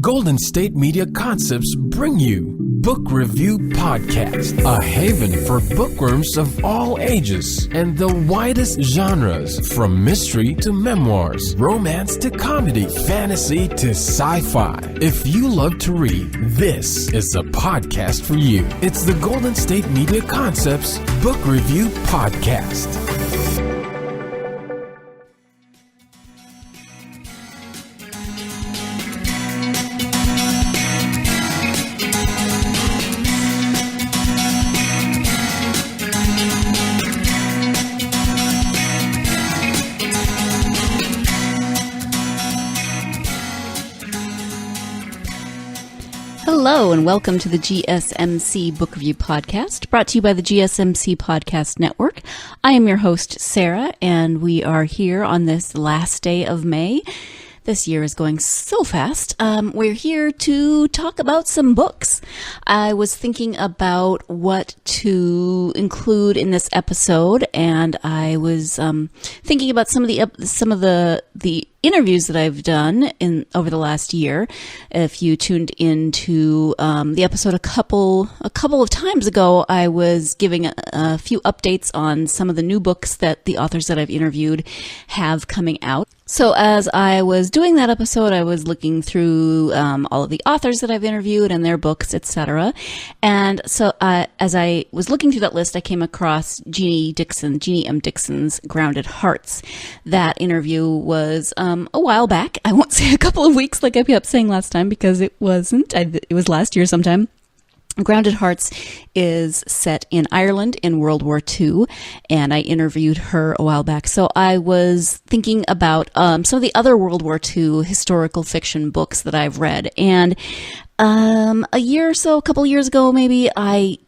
Golden State Media Concepts bring you Book Review Podcast, a haven for bookworms of all ages and the widest genres, from mystery to memoirs, romance to comedy, fantasy to sci-fi. If you love to read, this is the podcast for you. It's the Golden State Media Concepts Book Review Podcast. Hello and welcome to the GSMC Book Review Podcast, brought to you by the GSMC Podcast Network. I am your host, Sarah, and we are here on this last day of May. This year is going so fast. We're here to talk about some books. I was thinking about what to include in this episode, and I was thinking about some of the interviews that I've done over the last year. If you tuned into the episode a couple of times ago, I was giving a few updates on some of the new books that the authors that I've interviewed have coming out. So as I was doing that episode, I was looking through all of the authors that I've interviewed and their books, etc. And so as I was looking through that list, I came across Jeannie M. Dixon's Grounded Hearts. That interview was a while back. I won't say a couple of weeks like I kept saying last time, because it wasn't. It was last year sometime. Grounded Hearts is set in Ireland in World War II, and I interviewed her a while back. So I was thinking about some of the other World War II historical fiction books that I've read. And a couple of years ago maybe, I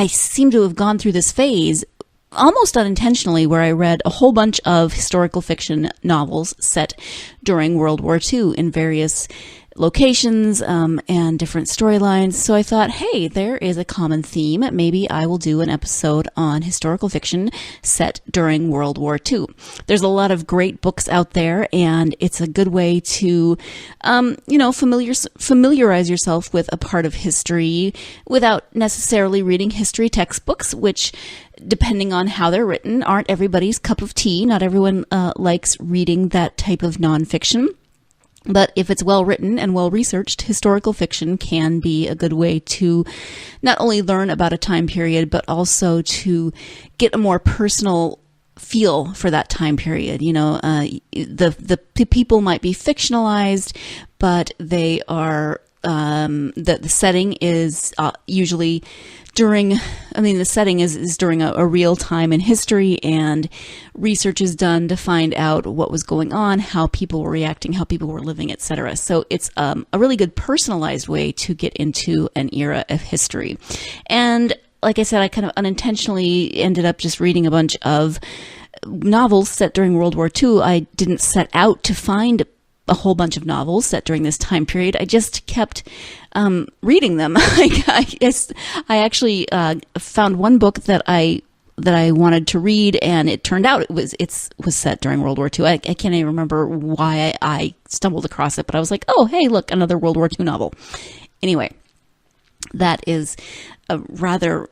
seem to have gone through this phase almost unintentionally, where I read a whole bunch of historical fiction novels set during World War II in various locations and different storylines. So I thought, hey, there is a common theme. Maybe I will do an episode on historical fiction set during World War II. There's a lot of great books out there, and it's a good way to, familiarize yourself with a part of history without necessarily reading history textbooks, which, depending on how they're written, aren't everybody's cup of tea. Not everyone likes reading that type of nonfiction. But if it's well written and well researched, historical fiction can be a good way to not only learn about a time period, but also to get a more personal feel for that time period. You know, the people might be fictionalized, but they are the setting is usually during a real time in history, and research is done to find out what was going on, how people were reacting, how people were living, etc. So it's a really good personalized way to get into an era of history. And like I said, I kind of unintentionally ended up just reading a bunch of novels set during World War II. I didn't set out to find a whole bunch of novels set during this time period. I just kept reading them. I actually found one book that I wanted to read, and it turned out it was set during World War II. I can't even remember why I stumbled across it, but I was like, oh, hey, look, another World War II novel. Anyway, that is a rather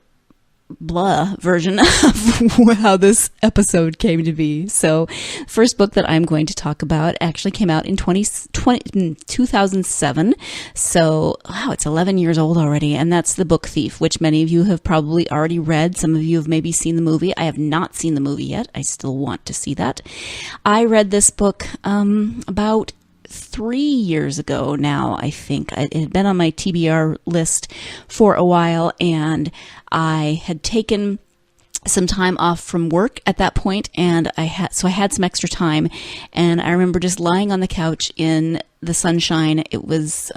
blah version of how this episode came to be. So, first book that I'm going to talk about actually came out in 2007. So, wow, it's 11 years old already. And that's The Book Thief, which many of you have probably already read. Some of you have maybe seen the movie. I have not seen the movie yet. I still want to see that. I read this book about 3 years ago now, I think. It had been on my TBR list for a while, and I had taken some time off from work at that point, and I had some extra time, and I remember just lying on the couch in the sunshine. It was,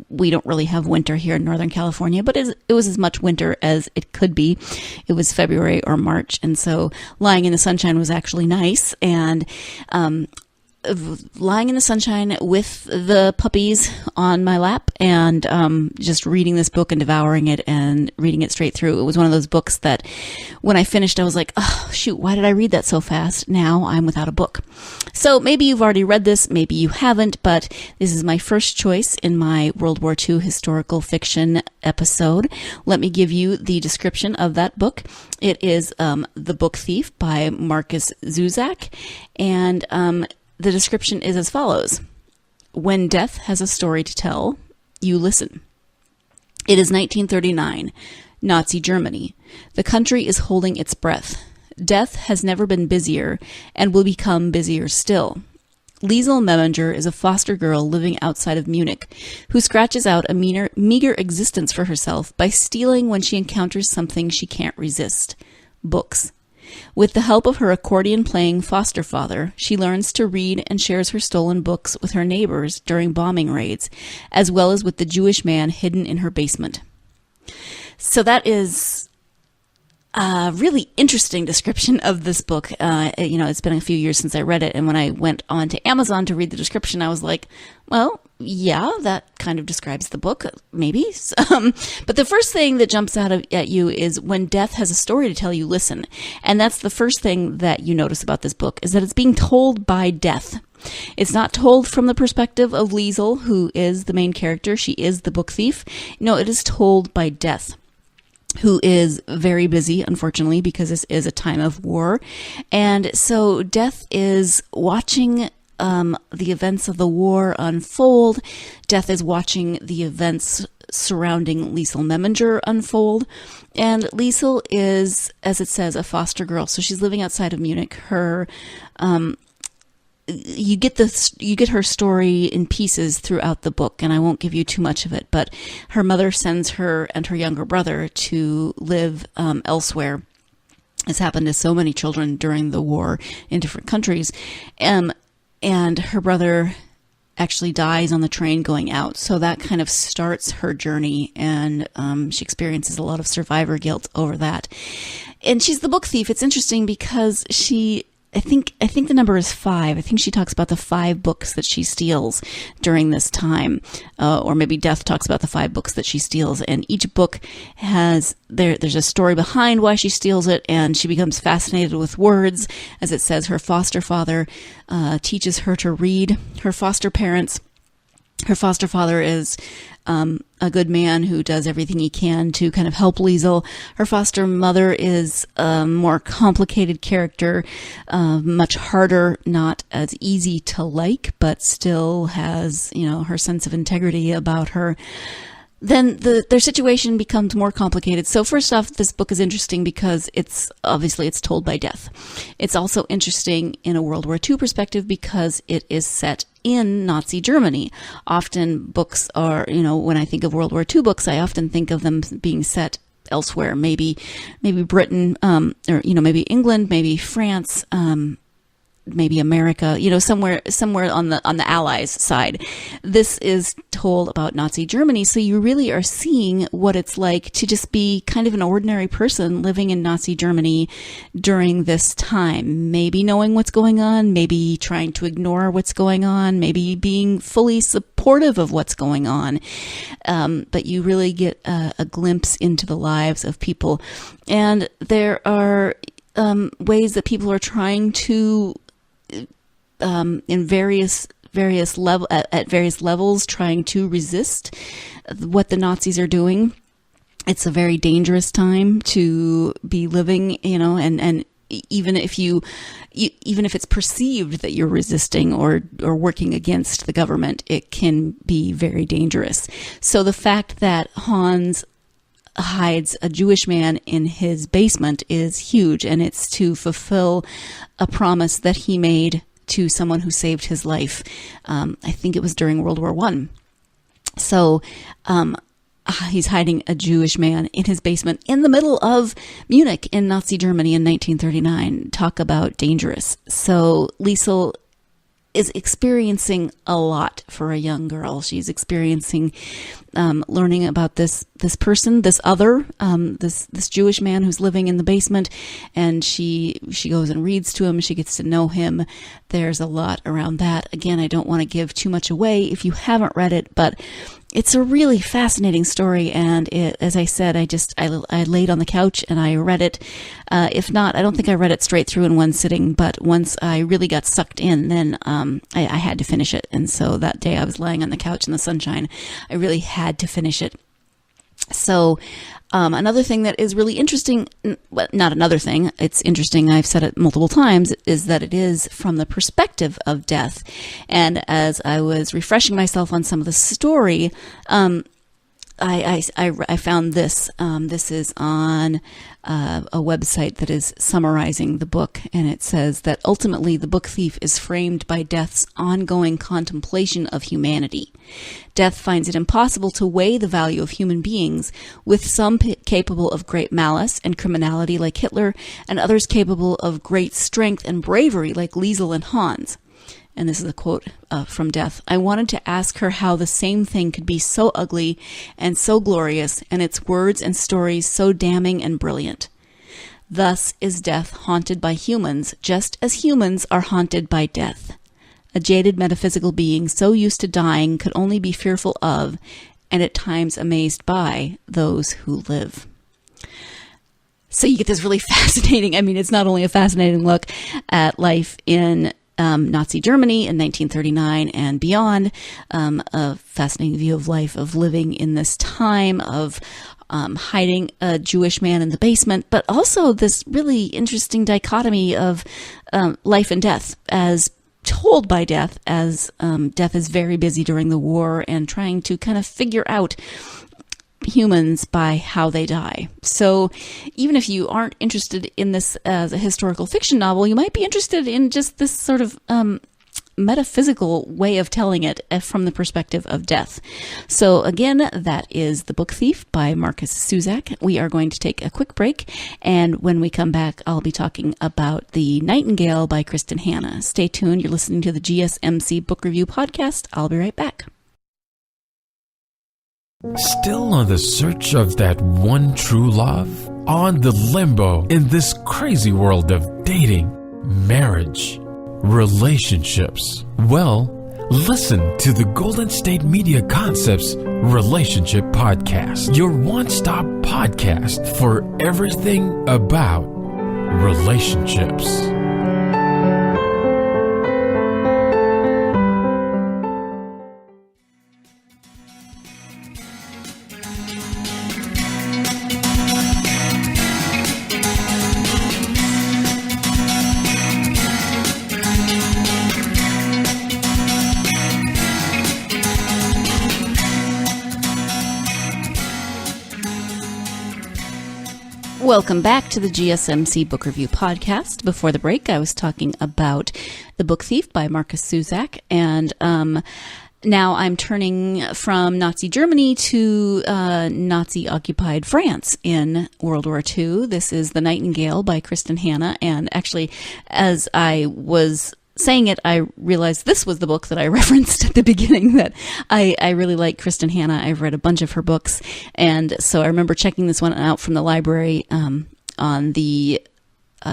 we don't really have winter here in Northern California, but it was as much winter as it could be. It was February or March, and so lying in the sunshine was actually nice, and lying in the sunshine with the puppies on my lap and just reading this book and devouring it and reading it straight through. It was one of those books that when I finished, I was like, oh, shoot, why did I read that so fast? Now I'm without a book. So maybe you've already read this, maybe you haven't, but this is my first choice in my World War II historical fiction episode. Let me give you the description of that book. It is The Book Thief by Marcus Zusak, and the description is as follows. When death has a story to tell, you listen. It is 1939, Nazi Germany. The country is holding its breath. Death has never been busier and will become busier still. Liesel Meminger is a foster girl living outside of Munich who scratches out a meager existence for herself by stealing when she encounters something she can't resist: books. With the help of her accordion-playing foster father, she learns to read and shares her stolen books with her neighbors during bombing raids, as well as with the Jewish man hidden in her basement. So that is a really interesting description of this book. It's been a few years since I read it, and when I went on to Amazon to read the description, I was like, well, yeah, that kind of describes the book, maybe. But the first thing that jumps out at you is when death has a story to tell you, listen. And that's the first thing that you notice about this book, is that it's being told by death. It's not told from the perspective of Liesel, who is the main character. She is the book thief. No, it is told by death, who is very busy, unfortunately, because this is a time of war. And so death is watching the events of the war unfold. Death is watching the events surrounding Liesel Meminger unfold. And Liesel is, as it says, a foster girl. So she's living outside of Munich. Her, you get her story in pieces throughout the book, and I won't give you too much of it, but her mother sends her and her younger brother to live elsewhere. This happened to so many children during the war in different countries. And her brother actually dies on the train going out. So that kind of starts her journey, and she experiences a lot of survivor guilt over that. And she's the book thief. It's interesting because I think the number is 5. I think she talks about the 5 books that she steals during this time, or maybe Death talks about the 5 books that she steals. And each book there's a story behind why she steals it, and she becomes fascinated with words. As it says, her foster father teaches her to read. Her foster father is a good man who does everything he can to kind of help Liesel. Her foster mother is a more complicated character, much harder, not as easy to like, but still has, her sense of integrity about her. Then their situation becomes more complicated. So first off, this book is interesting because it's told by death. It's also interesting in a World War II perspective because it is set in Nazi Germany. Often books are, when I think of World War II books, I often think of them being set elsewhere, maybe Britain, or maybe England, maybe France, maybe America, somewhere on the Allies side. This is told about Nazi Germany, so you really are seeing what it's like to just be kind of an ordinary person living in Nazi Germany during this time, maybe knowing what's going on, maybe trying to ignore what's going on, maybe being fully supportive of what's going on. But you really get a glimpse into the lives of people. And there are ways that people are trying to in various levels trying to resist what the Nazis are doing. It's a very dangerous time to be living, and even if it's perceived that you're resisting or working against the government, it can be very dangerous. So the fact that Hans hides a Jewish man in his basement is huge, and it's to fulfill a promise that he made to someone who saved his life. I think it was during World War I. So he's hiding a Jewish man in his basement in the middle of Munich in Nazi Germany in 1939. Talk about dangerous. So Liesel is experiencing a lot for a young girl. She's experiencing learning about this person, this other, this Jewish man who's living in the basement, and she goes and reads to him. She gets to know him. There's a lot around that. Again, I don't want to give too much away if you haven't read it, but it's a really fascinating story, and as I said, I laid on the couch and I read it. If not, I don't think I read it straight through in one sitting, but once I really got sucked in, then I had to finish it. And so that day I was lying on the couch in the sunshine. I really had to finish it. So another thing that is really interesting, well, not another thing, it's interesting, I've said it multiple times, is that it is from the perspective of death. And as I was refreshing myself on some of the story, I found this. This is on a website that is summarizing the book, and it says that ultimately the book thief is framed by death's ongoing contemplation of humanity. Death finds it impossible to weigh the value of human beings, with some capable of great malice and criminality like Hitler, and others capable of great strength and bravery like Liesel and Hans. And this is a quote from Death. I wanted to ask her how the same thing could be so ugly and so glorious, and its words and stories so damning and brilliant. Thus is death haunted by humans, just as humans are haunted by death. A jaded metaphysical being so used to dying could only be fearful of, and at times amazed by, those who live. So you get this really fascinating, it's not only a fascinating look at life in Nazi Germany in 1939 and beyond, a fascinating view of life, of living in this time of hiding a Jewish man in the basement, but also this really interesting dichotomy of life and death as told by death, as death is very busy during the war and trying to kind of figure out humans by how they die. So even if you aren't interested in this as a historical fiction novel, you might be interested in just this sort of metaphysical way of telling it from the perspective of death. So again, that is The Book Thief by Marcus Zusak. We are going to take a quick break, and when we come back, I'll be talking about The Nightingale by Kristin Hannah. Stay tuned. You're listening to the GSMC Book Review Podcast. I'll be right back. Still on the search of that one true love? On the limbo in this crazy world of dating, marriage, relationships? Well, listen to the Golden State Media Concepts Relationship Podcast, your one-stop podcast for everything about relationships. Welcome back to the GSMC Book Review Podcast. Before the break, I was talking about The Book Thief by Marcus Zusak, and now I'm turning from Nazi Germany to Nazi-occupied France in World War II. This is The Nightingale by Kristin Hannah, and actually, as I was saying it, I realized this was the book that I referenced at the beginning, that I really like Kristin Hannah. I've read a bunch of her books, and so I remember checking this one out from the library on the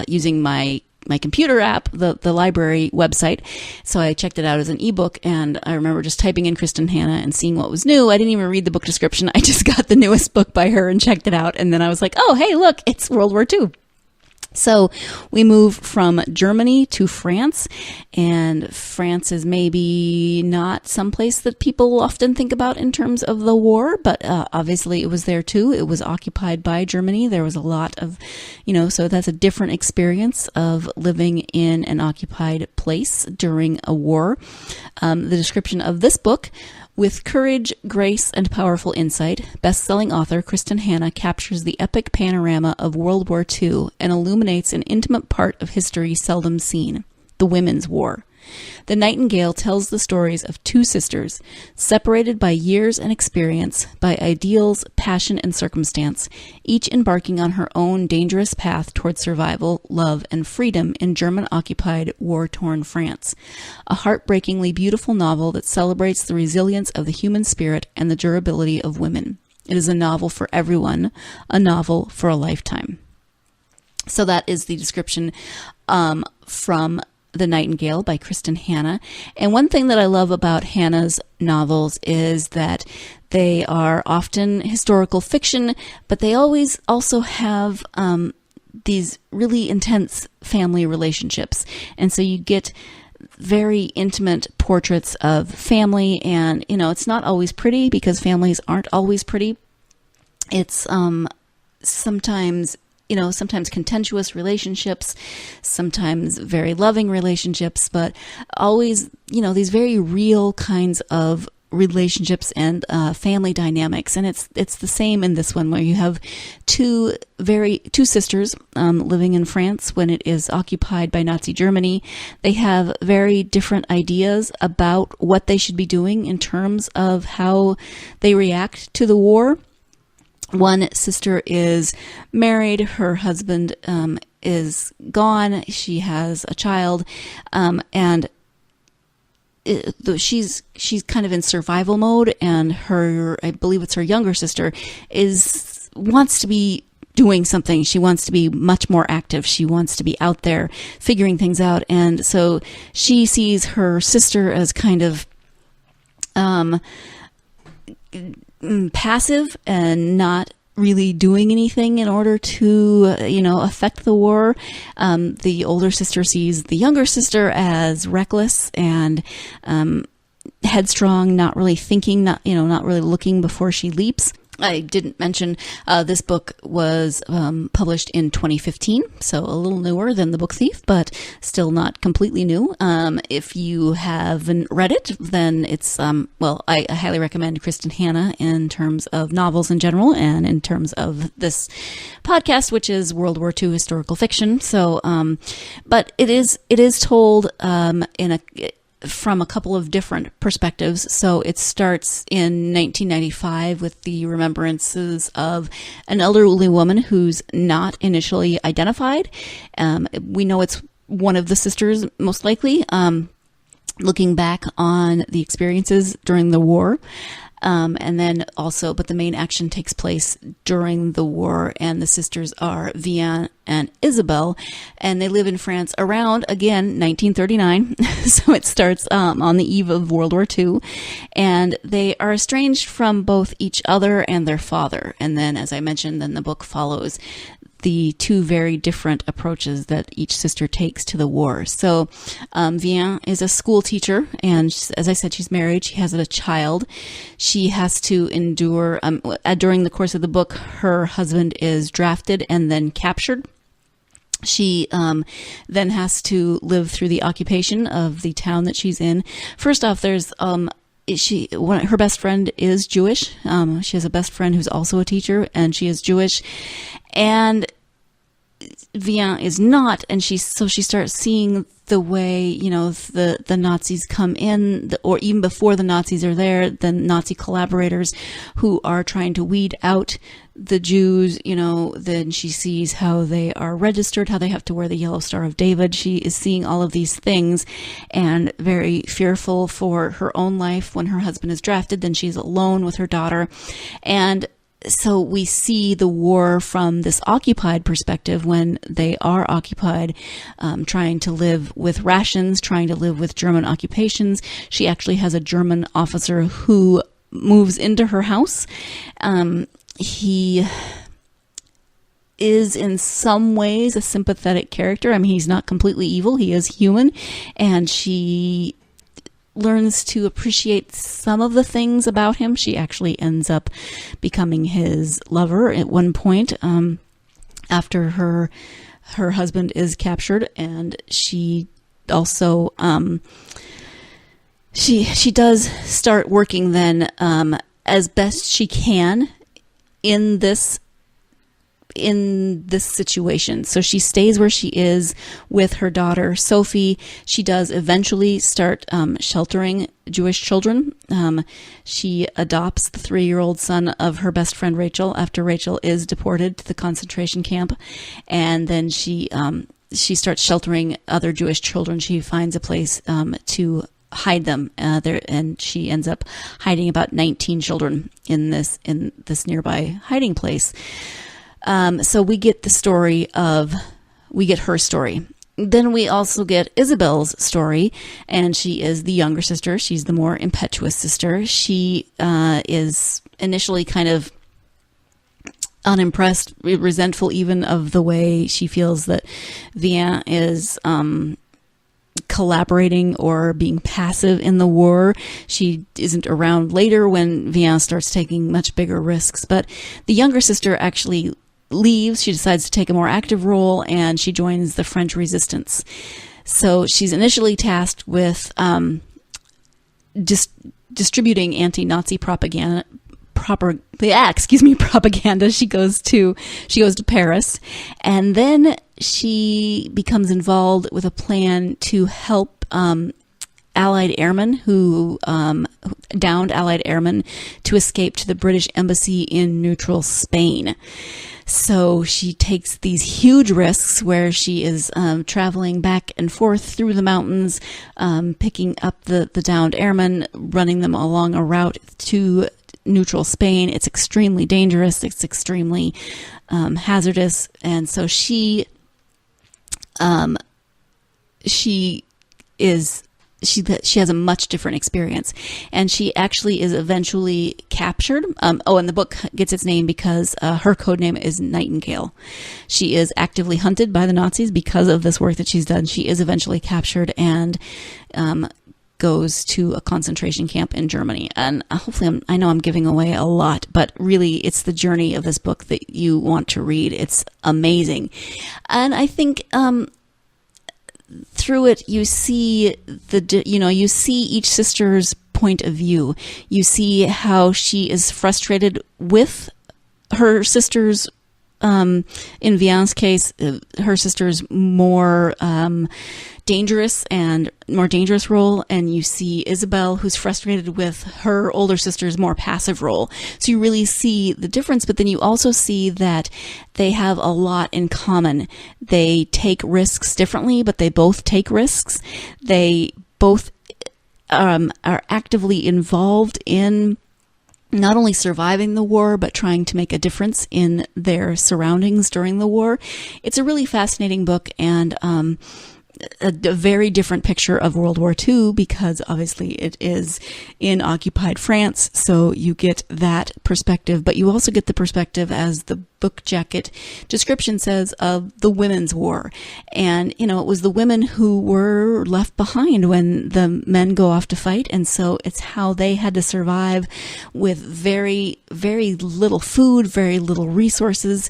using my computer app, the library website. So I checked it out as an ebook, and I remember just typing in Kristin Hannah and seeing what was new. I didn't even read the book description. I just got the newest book by her and checked it out, and then I was like, oh, hey, look, it's World War II. So we move from Germany to France, and France is maybe not someplace that people often think about in terms of the war, but obviously it was there too. It was occupied by Germany. There was a lot of, so that's a different experience of living in an occupied place during a war. The description of this book: with courage, grace, and powerful insight, best-selling author Kristin Hannah captures the epic panorama of World War II and illuminates an intimate part of history seldom seen: the Women's War. The Nightingale tells the stories of two sisters, separated by years and experience, by ideals, passion, and circumstance, each embarking on her own dangerous path toward survival, love, and freedom in German-occupied, war-torn France. A heartbreakingly beautiful novel that celebrates the resilience of the human spirit and the durability of women. It is a novel for everyone, a novel for a lifetime. So that is the description from The Nightingale by Kristin Hannah. And one thing that I love about Hannah's novels is that they are often historical fiction, but they always also have these really intense family relationships. And so you get very intimate portraits of family, and it's not always pretty, because families aren't always pretty. It's sometimes contentious relationships, sometimes very loving relationships, but always these very real kinds of relationships and family dynamics. And it's the same in this one, where you have two sisters living in France when it is occupied by Nazi Germany. They have very different ideas about what they should be doing in terms of how they react to the war. One sister is married, her husband is gone, she has a child, and she's kind of in survival mode, and I believe it's her younger sister, wants to be doing something. She wants to be much more active. She wants to be out there figuring things out. And so she sees her sister as kind of passive and not really doing anything in order to, affect the war. The older sister sees the younger sister as reckless and headstrong, not really thinking, not really looking before she leaps. I didn't mention this book was published in 2015, so a little newer than The Book Thief, but still not completely new. If you haven't read it, then it's, I highly recommend Kristin Hannah in terms of novels in general, and in terms of this podcast, which is World War II historical fiction. So, but it is told from a couple of different perspectives. So it starts in 1995 with the remembrances of an elderly woman who's not initially identified. We know it's one of the sisters, most likely, looking back on the experiences during the war. And then also, but the main action takes place during the war, and the sisters are Vian and Isabel, and they live in France around, again, 1939. So it starts on the eve of World War II, and they are estranged from both each other and their father. And then, as I mentioned, then the book follows the two very different approaches that each sister takes to the war. So Vian is a school teacher, and as I said, she's married. She has a child. She has to endure, during the course of the book, her husband is drafted and then captured. She then has to live through the occupation of the town that she's in. First off, there's her best friend is Jewish. She has a best friend who's also a teacher, and she is Jewish. And Vian is not, and she starts seeing the way, the Nazis come in, or even before the Nazis are there, the Nazi collaborators who are trying to weed out the Jews, then she sees how they are registered, how they have to wear the Yellow Star of David. She is seeing all of these things and very fearful for her own life when her husband is drafted. Then she's alone with her daughter. And so we see the war from this occupied perspective, when they are occupied, trying to live with rations, trying to live with German occupations. She actually has a German officer who moves into her house. He is in some ways a sympathetic character. I mean, he's not completely evil. He is human, and she learns to appreciate some of the things about him. She actually ends up becoming his lover at one point, after her husband is captured. And she also she does start working then as best she can in this in this situation. So she stays where she is with her daughter, Sophie. She does eventually start sheltering Jewish children. She adopts the 3-year-old son of her best friend, Rachel, after Rachel is deported to the concentration camp. And then she starts sheltering other Jewish children. She finds a place to hide them there, and she ends up hiding about 19 children in this nearby hiding place. So we get her story. Then we also get Isabel's story, and she is the younger sister. She's the more impetuous sister. She is initially kind of unimpressed, resentful even of the way she feels that Vian is collaborating or being passive in the war. She isn't around later when Vian starts taking much bigger risks. But the younger sister actually leaves. She decides to take a more active role, and she joins the French resistance. So she's initially tasked with distributing anti-Nazi propaganda. Propaganda. She goes to Paris, and then she becomes involved with a plan to help Allied airmen downed Allied airmen to escape to the British embassy in neutral Spain. So she takes these huge risks where she is traveling back and forth through the mountains, picking up the downed airmen, running them along a route to neutral Spain. It's extremely dangerous. It's extremely hazardous. And so she has a much different experience, and she actually is eventually captured. And the book gets its name because her code name is Nightingale. She is actively hunted by the Nazis because of this work that she's done. She is eventually captured and goes to a concentration camp in Germany. And hopefully, I know I'm giving away a lot, but really it's the journey of this book that you want to read. It's amazing. And I think through it, you see you see each sister's point of view. You see how she is frustrated with her sister's, in Vian's case, her sister's more dangerous role, and you see Isabel, who's frustrated with her older sister's more passive role. So you really see the difference, but then you also see that they have a lot in common. They take risks differently, but they both take risks. They both are actively involved in not only surviving the war, but trying to make a difference in their surroundings during the war. It's a really fascinating book, and a very different picture of World War II, because obviously it is in occupied France. So you get that perspective, but you also get the perspective, as the book jacket description says, of the women's war. And, it was the women who were left behind when the men go off to fight. And so it's how they had to survive with very, very little food, very little resources,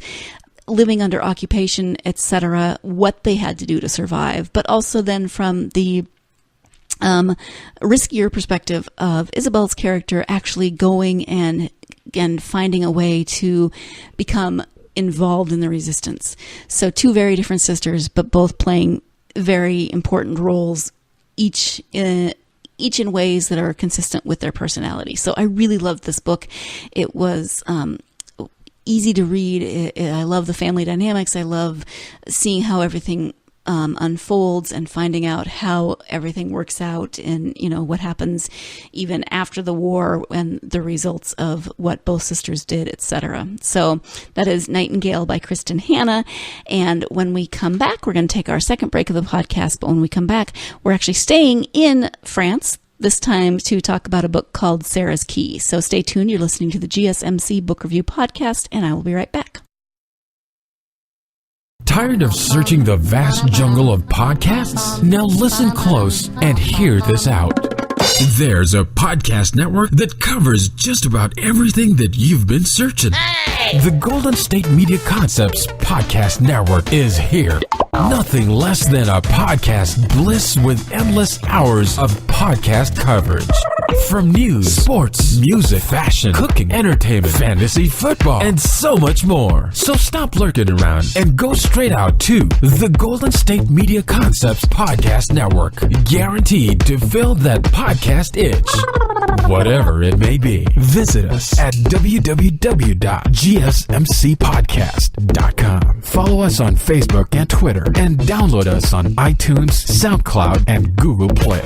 living under occupation, etc., what they had to do to survive, but also then from the riskier perspective of Isabel's character actually going and finding a way to become involved in the resistance. So two very different sisters, but both playing very important roles, each in ways that are consistent with their personality. So I really loved this book. It was easy to read. I love the family dynamics. I love seeing how everything unfolds and finding out how everything works out, and what happens even after the war and the results of what both sisters did, etc. So that is Nightingale by Kristin Hannah. And when we come back, we're going to take our second break of the podcast. But when we come back, we're actually staying in France this time to talk about a book called Sarah's Key. So stay tuned. You're listening to the GSMC Book Review Podcast, and I will be right back. Tired of searching the vast jungle of podcasts? Now listen close and hear this out. There's a podcast network that covers just about everything that you've been searching. Hey! The Golden State Media Concepts Podcast Network is here. Nothing less than a podcast bliss with endless hours of podcast coverage. From news, sports, music, fashion, cooking, entertainment, fantasy, football, and so much more. So stop lurking around and go straight out to the Golden State Media Concepts Podcast Network. Guaranteed to fill that podcast itch. Whatever it may be. Visit us at www.gsmcpodcast.com. Follow us on Facebook and Twitter, and download us on iTunes, SoundCloud, and Google Play.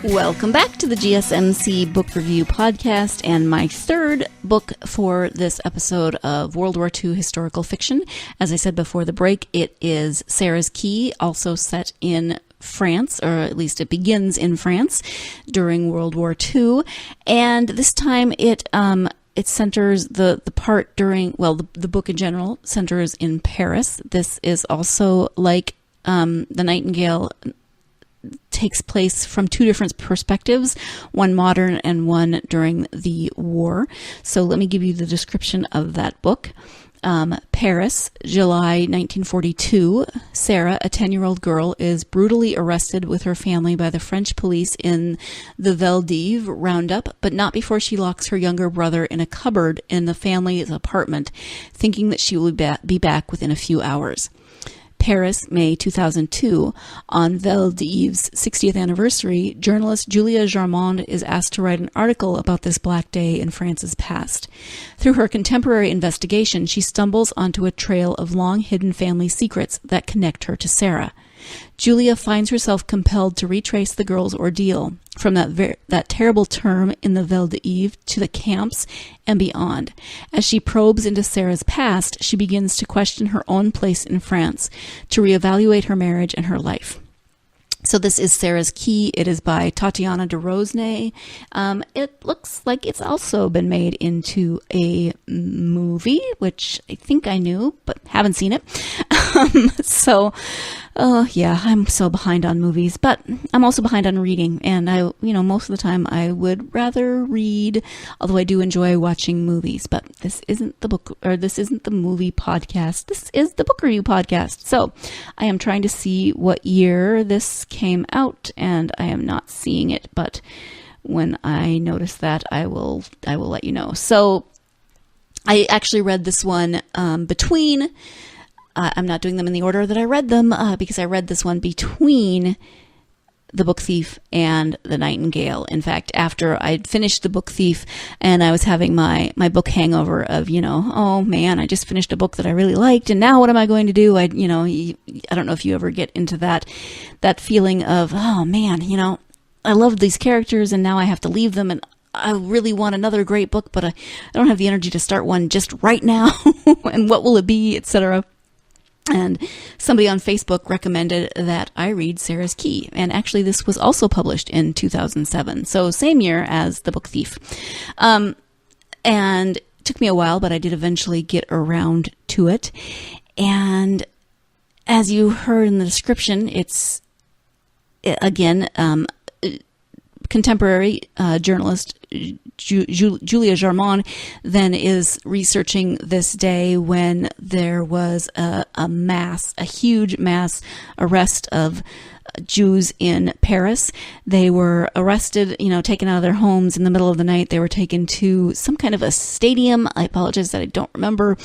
Welcome back to the GSMC Book Review Podcast, and my third book for this episode of World War II historical fiction. As I said before the break, it is Sarah's Key, also set in France, or at least it begins in France during World War II. And this time it centers the part during, well, the book in general centers in Paris. This is also like the Nightingale, takes place from two different perspectives, one modern and one during the war. So let me give you the description of that book. Paris, July 1942. Sarah, a 10-year-old girl, is brutally arrested with her family by the French police in the Veldiv roundup, but not before she locks her younger brother in a cupboard in the family's apartment, thinking that she will be back within a few hours. Paris, May 2002. On Veldiv's 60th anniversary, journalist Julia Jarmond is asked to write an article about this black day in France's past. Through her contemporary investigation, she stumbles onto a trail of long-hidden family secrets that connect her to Sarah. Julia finds herself compelled to retrace the girl's ordeal, from that terrible term in the Veldiv to the camps and beyond. As she probes into Sarah's past, she begins to question her own place in France, to reevaluate her marriage and her life. So this is Sarah's Key. It is by Tatiana de Rosnay. It looks like it's also been made into a movie, which I think I knew, but haven't seen it. Yeah, I'm so behind on movies, but I'm also behind on reading. And most of the time I would rather read, although I do enjoy watching movies. But this isn't the book, or this isn't the movie podcast. This is the book review podcast. So I am trying to see what year this came out, and I am not seeing it. But when I notice that, I will let you know. So I actually read this one between. I'm not doing them in the order that I read them because I read this one between The Book Thief and The Nightingale. In fact, after I'd finished The Book Thief and I was having my book hangover of, oh man, I just finished a book that I really liked, and now what am I going to do? I don't know if you ever get into that feeling of, oh man, I loved these characters and now I have to leave them, and I really want another great book, but I don't have the energy to start one just right now. And what will it be, etc. And somebody on Facebook recommended that I read Sarah's Key. And actually, this was also published in 2007. So same year as The Book Thief. And it took me a while, but I did eventually get around to it. And as you heard in the description, it's, again, contemporary journalist Julia Jarmond then is researching this day when there was a huge mass arrest of Jews in Paris. They were arrested, taken out of their homes in the middle of the night. They were taken to some kind of a stadium. I apologize that I don't remember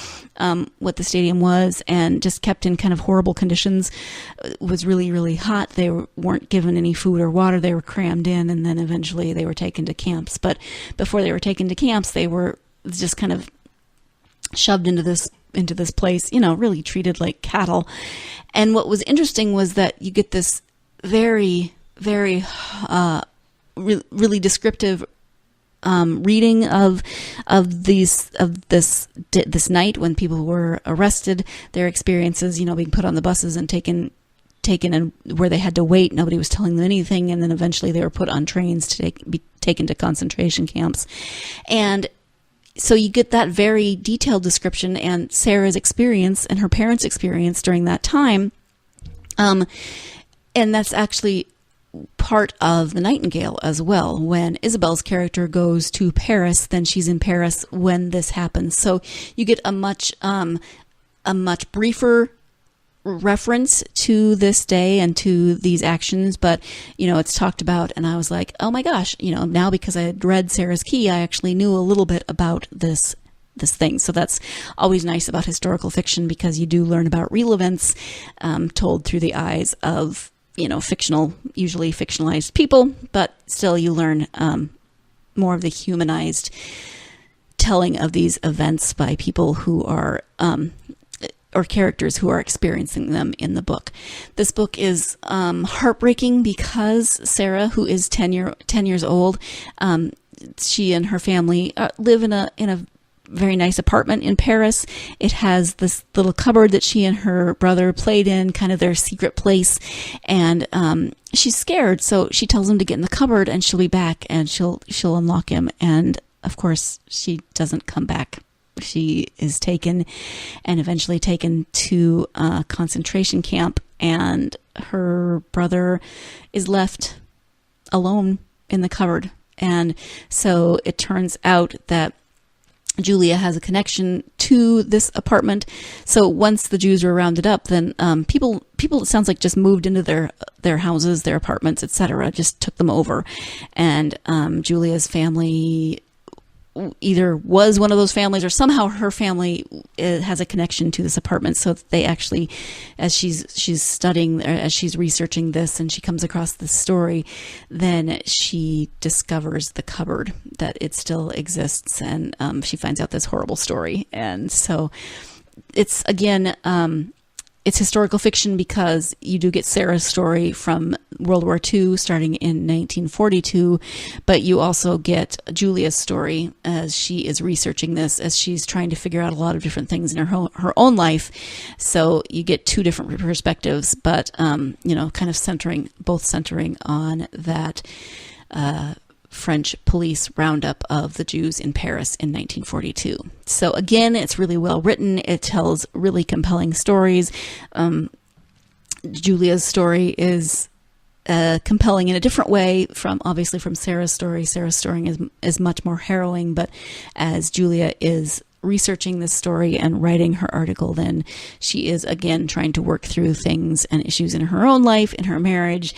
what the stadium was, and just kept in kind of horrible conditions. It was really, really hot. They weren't given any food or water. They were crammed in, and then eventually they were taken to camps. But before they were taken to camps, they were just kind of shoved into this place, really treated like cattle. And what was interesting was that you get this very, very, really descriptive reading of this night when people were arrested, their experiences, being put on the buses and taken and where they had to wait. Nobody was telling them anything, and then eventually they were put on trains to be taken to concentration camps. And so you get that very detailed description and Sarah's experience and her parents' experience during that time. And that's actually part of the Nightingale as well. When Isabel's character goes to Paris, then she's in Paris when this happens. So you get a much briefer reference to this day and to these actions, but it's talked about, and I was like, oh my gosh, now because I had read Sarah's Key, I actually knew a little bit about this thing. So that's always nice about historical fiction, because you do learn about real events told through the eyes of usually fictionalized people, but still you learn more of the humanized telling of these events by people who are or characters who are experiencing them in the book. This book is heartbreaking because Sarah, who is 10 years old, she and her family live in a very nice apartment in Paris. It has this little cupboard that she and her brother played in, kind of their secret place. And she's scared, so she tells him to get in the cupboard and she'll be back and she'll unlock him. And of course, she doesn't come back. She is taken and eventually taken to a concentration camp, and her brother is left alone in the cupboard. And so it turns out that Julia has a connection to this apartment. So once the Jews were rounded up, then people it sounds like just moved into their houses, their apartments, etc., just took them over. And Julia's family either was one of those families, or somehow her family has a connection to this apartment. So they actually, as she's studying, as she's researching this, and she comes across this story, then she discovers the cupboard, that it still exists, and she finds out this horrible story. And so it's, again, it's historical fiction because you do get Sarah's story from World War II starting in 1942, but you also get Julia's story as she is researching this, as she's trying to figure out a lot of different things in her own life. So you get two different perspectives, but, kind of centering on that French police roundup of the Jews in Paris in 1942. So again, it's really well written. It tells really compelling stories. Julia's story is compelling in a different way from Sarah's story. Sarah's story is much more harrowing, but as Julia is researching this story and writing her article, then she is again trying to work through things and issues in her own life, in her marriage,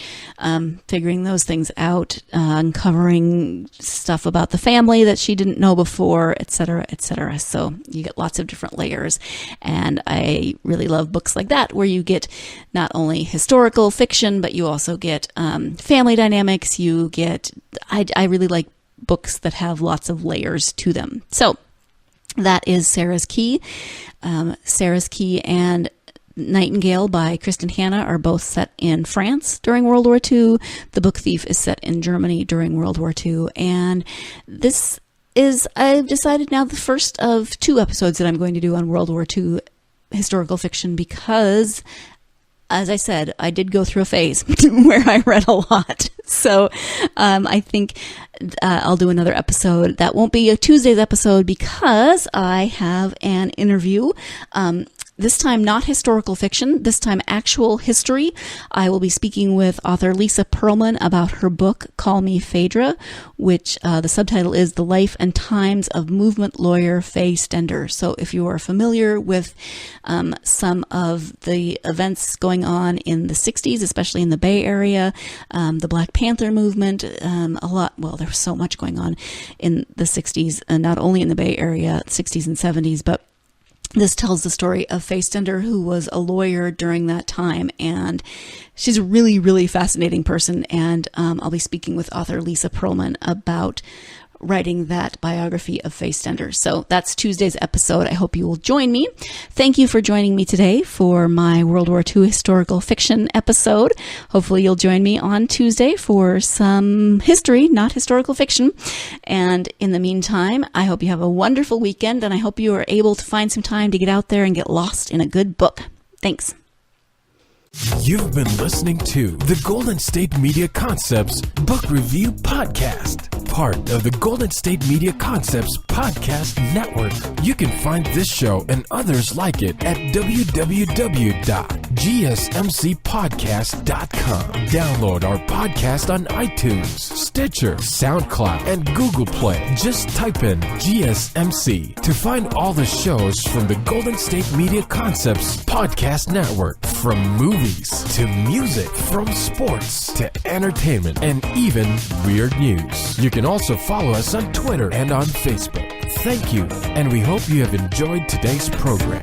figuring those things out, uncovering stuff about the family that she didn't know before, etc., etc. So you get lots of different layers, and I really love books like that where you get not only historical fiction, but you also get family dynamics. I really like books that have lots of layers to them. So that is Sarah's Key. Sarah's Key and Nightingale by Kristin Hannah are both set in France during World War II. The Book Thief is set in Germany during World War II. And this is, I've decided now, the first of 2 episodes that I'm going to do on World War II historical fiction, because, as I said, I did go through a phase where I read a lot. So I think I'll do another episode. That won't be a Tuesday's episode because I have an interview. This time not historical fiction, this time actual history. I will be speaking with author Lisa Perlman about her book, Call Me Phaedra, which the subtitle is The Life and Times of Movement Lawyer Faye Stender. So if you are familiar with some of the events going on in the 60s, especially in the Bay Area, the Black Panther movement, there was so much going on in the 60s, and not only in the Bay Area, 60s and 70s, but this tells the story of Faye Stender, who was a lawyer during that time, and she's a really, really fascinating person, and I'll be speaking with author Lisa Perlman about writing that biography of Faye Stender. So that's Tuesday's episode. I hope you will join me. Thank you for joining me today for my World War II historical fiction episode. Hopefully you'll join me on Tuesday for some history, not historical fiction. And in the meantime, I hope you have a wonderful weekend, and I hope you are able to find some time to get out there and get lost in a good book. Thanks. You've been listening to the Golden State Media Concepts Book Review Podcast, part of the Golden State Media Concepts Podcast Network. You can find this show and others like it at www.gsmcpodcast.com. Download our podcast on iTunes, Stitcher, SoundCloud, and Google Play. Just type in GSMC to find all the shows from the Golden State Media Concepts Podcast Network, from movies to music, from sports to entertainment, and even weird news. You can also follow us on Twitter and on Facebook. Thank you, and we hope you have enjoyed today's program.